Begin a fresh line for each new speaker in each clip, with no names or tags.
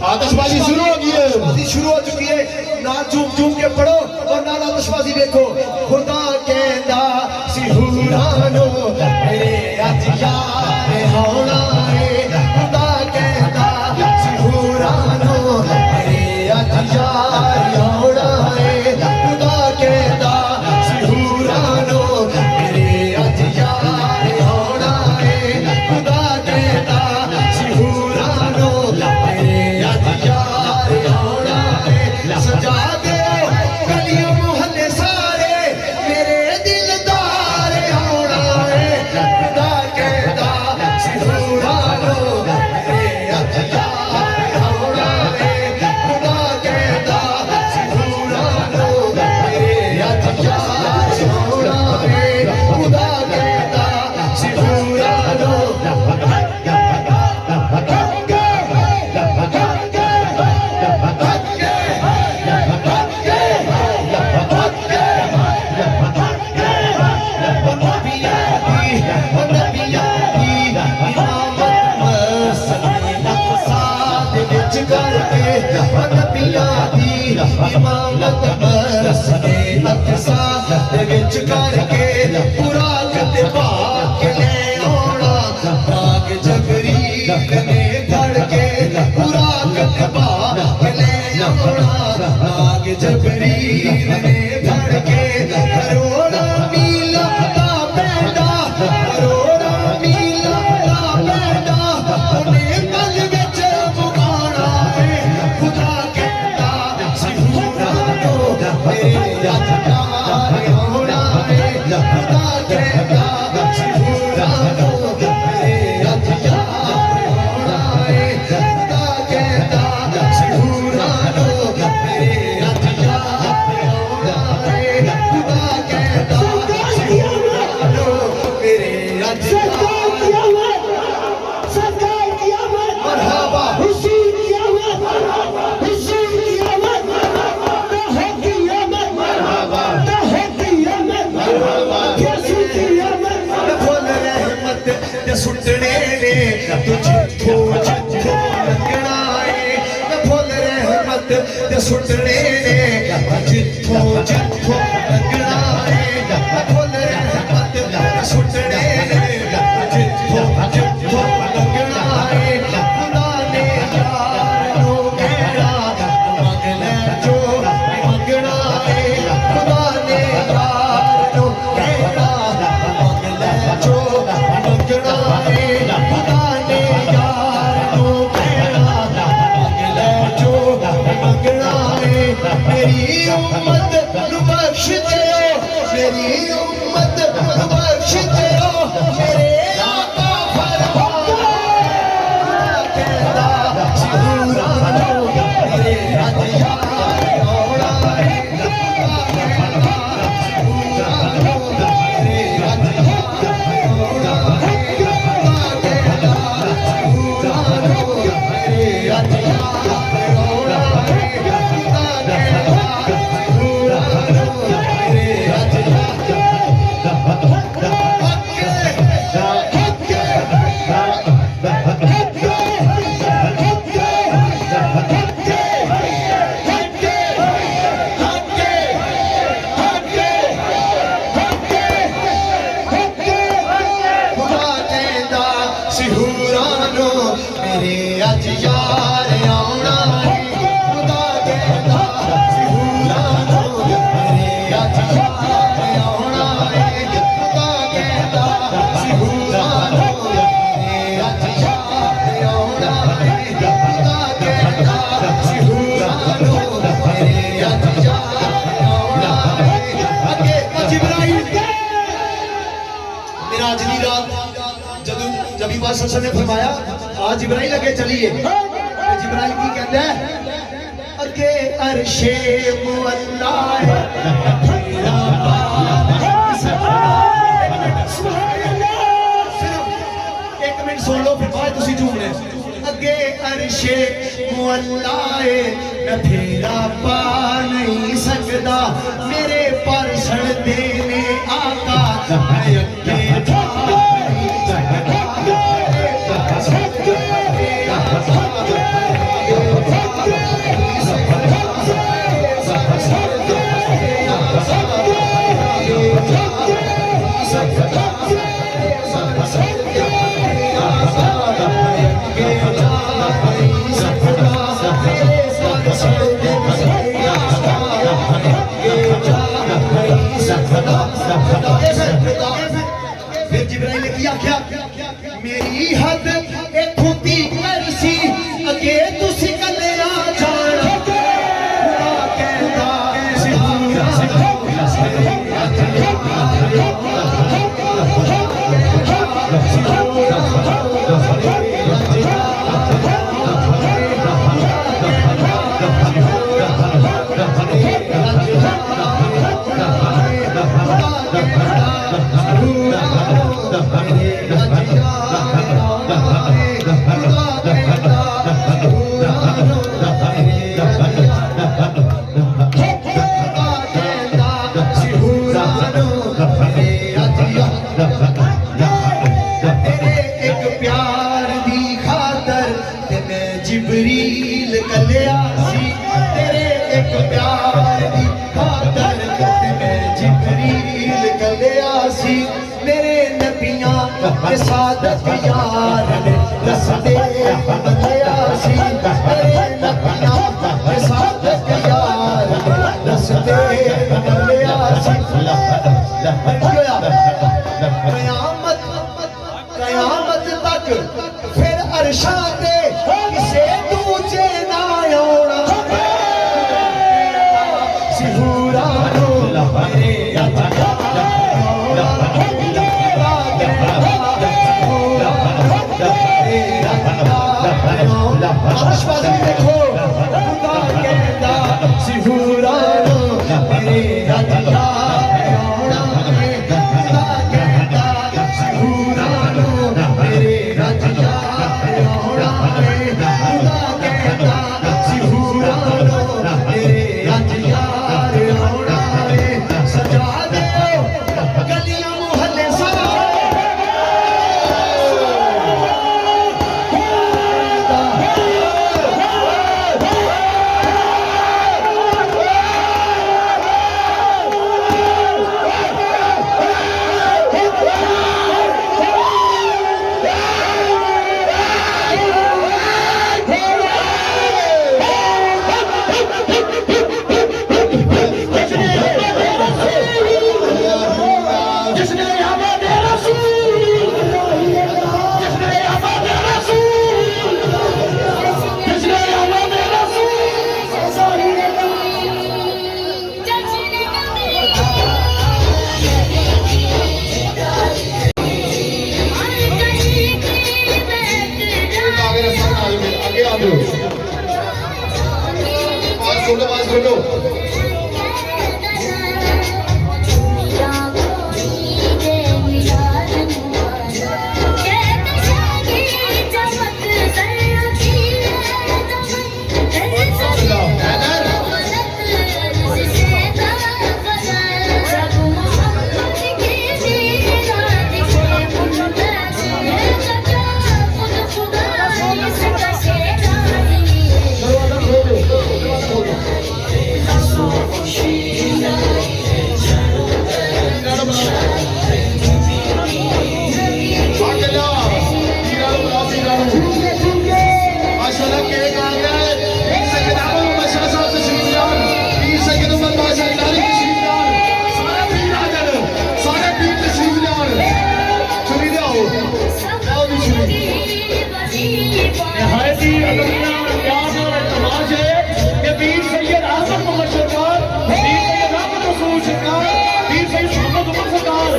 आतिशबाजी शुरू हो गई है, शुरू हो चुकी है। ना झूम झूम के पढ़ो और ना आतिशबाजी देखो। खुदा कहता सिहुरानो मेरे अज यार होना है। खुदा कहता सिहुरानो मेरे अज यार होना है। खुदा कहता सिहुरानो मेरे अज यार होना है। खुदा कहता सिहुरानो मेरे अज यार होना है। सजा दे गलियों मोहल्ले सारे मेरे दिलदार होना है। खुदा कहता सिहुरानो मेरे अज यार होना है। खुदा कहता सिहुरानो मेरे अज यार होना है। खुदा कहता सिहुरानो इमामत मस्जिदे अक़सा दे विच करके बुराक ते पाक ले आउणा। पाक जबरील ने फड़ के बुराक ते पाक ले आउणा। पाक जबरील ने फड़ के करोड़ां मीलां दा पैंडा, करोड़ां मीलां दा पैंडा उन्हें पल विच मुकाना है। खुदा कहता सिहुरानो मेरे अज यार होना है। खुदा कहता सिहुरानो मेरे अज यार होना है। खुदा कहता सिहुरानो मेरे अज यार होना है। खुदा कहता सिहुरानो मेरे अज मरहबा सुटने ने तुझको जिथों लगना है। फुल रहमत ते सुटने ने जिथों जिथों लगना है। फुल रहमत ते सुटने ने जिथों जिथों लगना है। खुदा ने यारो कहना मंग ले जो मंगना है। खुदा ने यारो कहना मंग ले जो मंगना है। खुदा ने यारो कहना मंग ले जो मंगना है। मेरी उम्मत नू बख्श दियो, मेरी उम्मत नू बख्श दियो। मेरे आका फरमाया कहता सिहुरानो मेरे अज यार होना है। खुदा कहता सिहुरानो मेरे अज यार होना है। खुदा कहता सिहुरानो मेरे अज यार होना है। खुदा कहता सिहुरानो मेरे अज सिहुरानो मेरे अज यार आउणा है। खुदा कहता सिहुरानो मेरे अज यार आउणा है। खुदा कहता सिहुरानो मेरे अज यार आउणा है। खुदा कहता सिहुरानो मेरे अज यार आउणा है। अगे जिब्राइल मिराज दी रात जब बादशाह ने फरमाया आज जिब्राइल अगे चलिए। जिब्राइल की कहता है अगे अरशे मुअल्ला है। अल्लाए मैं फेरा पा नहीं सकता मेरे परसण देने आका मैं अगे जा नहीं सकता मेरे परसण देने आका फिर जिब्राइल ने किया क्या मेरी हद एक खुदी करसी अगे तुसी कले आ जाना खुदा कहता जिब्रील कलिया सी तेरे एक प्यार दी खातर मैं जिब्रील कलिया सी मेरे नबियां के सादक यार ने रस्ते बदलिया सी मेरे नबियां के सादक यार ने रस्ते बदलिया सी कयामत कयामत तक फिर अरशा पे किसे दूजे ना आना सिहुरा देखो सिहुरा सरकार वीर सैयद मोहम्मद उमर सरकार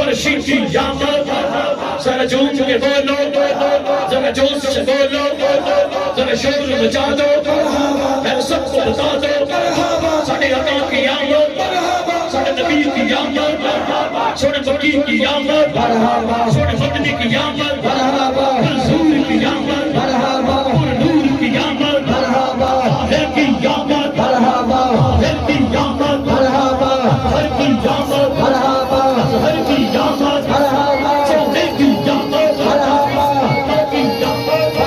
फर्शी की यामत जरा झूम के बोलो जरा जोश से बोलो जरा शोर मचा दो मैं सबको बता दो साढ़े आका की आमद साढ़े नबी की आमद सोने मक्की की आमद सोने मदनी की आमद मंसूर की आमद नूर की आमद है की आमद है की आमद हर की आमद हर की आमद सोने की आमद की आमद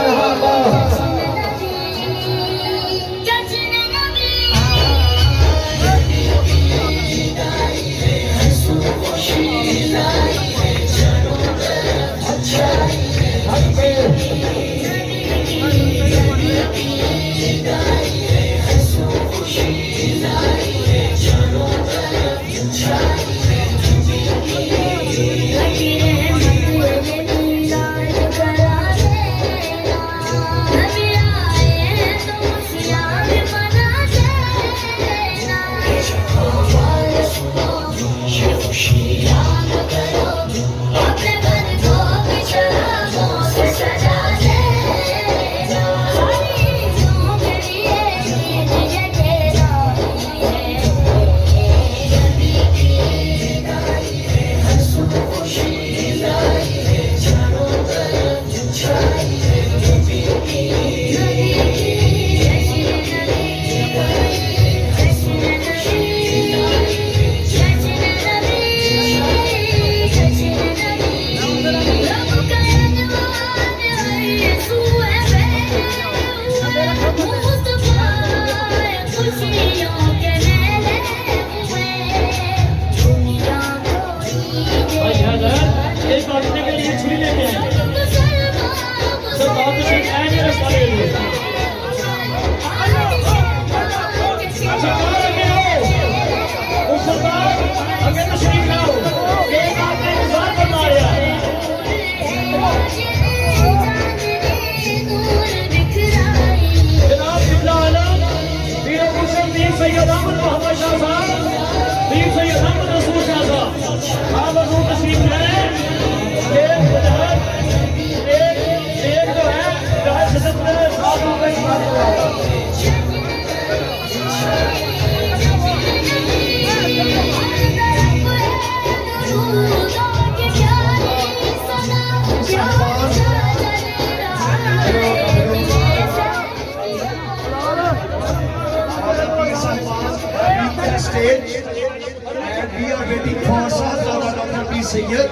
Stage and we are waiting for Sahzada Dr. P. Sayyid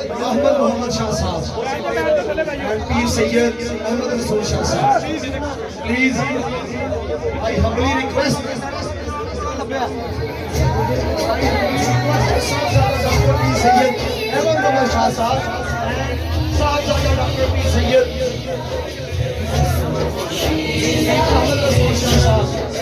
Ahmad Muhammad Shah Sahab and P. Sayyid Ahmad Rasool Shah Sahab. Please, I humbly request Sahzada Dr. P. Sayyid Ahmad Muhammad Shah Sahab and Sahzada Dr. P. Sayyid Ahmad Rasool Shah Sahab.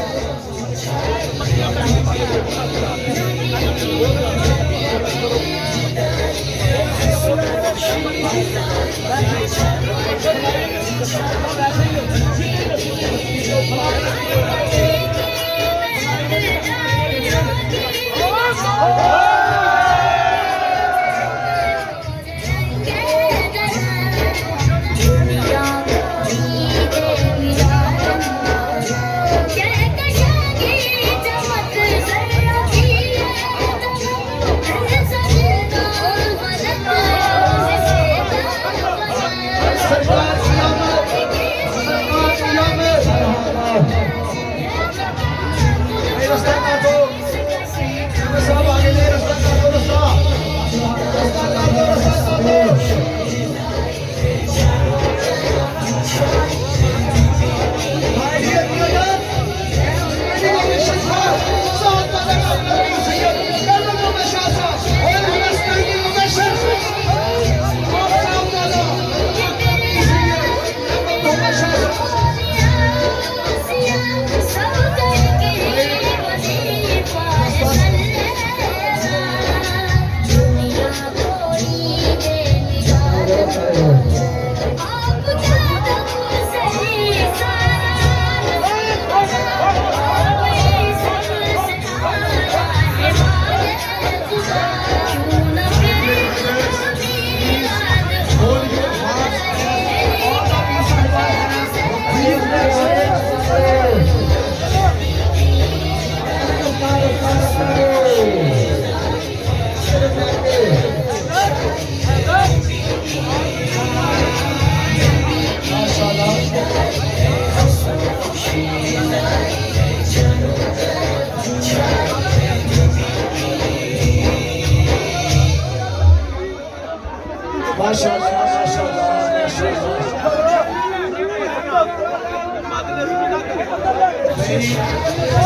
मेरी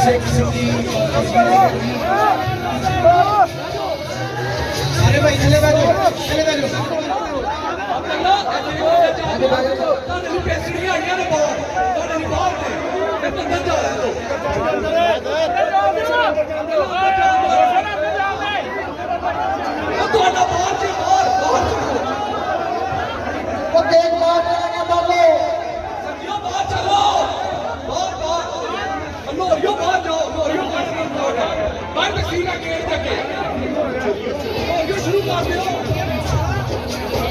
सिख सिंधी अरे भाई चले बैठो चले बैठो
शुरू कर दो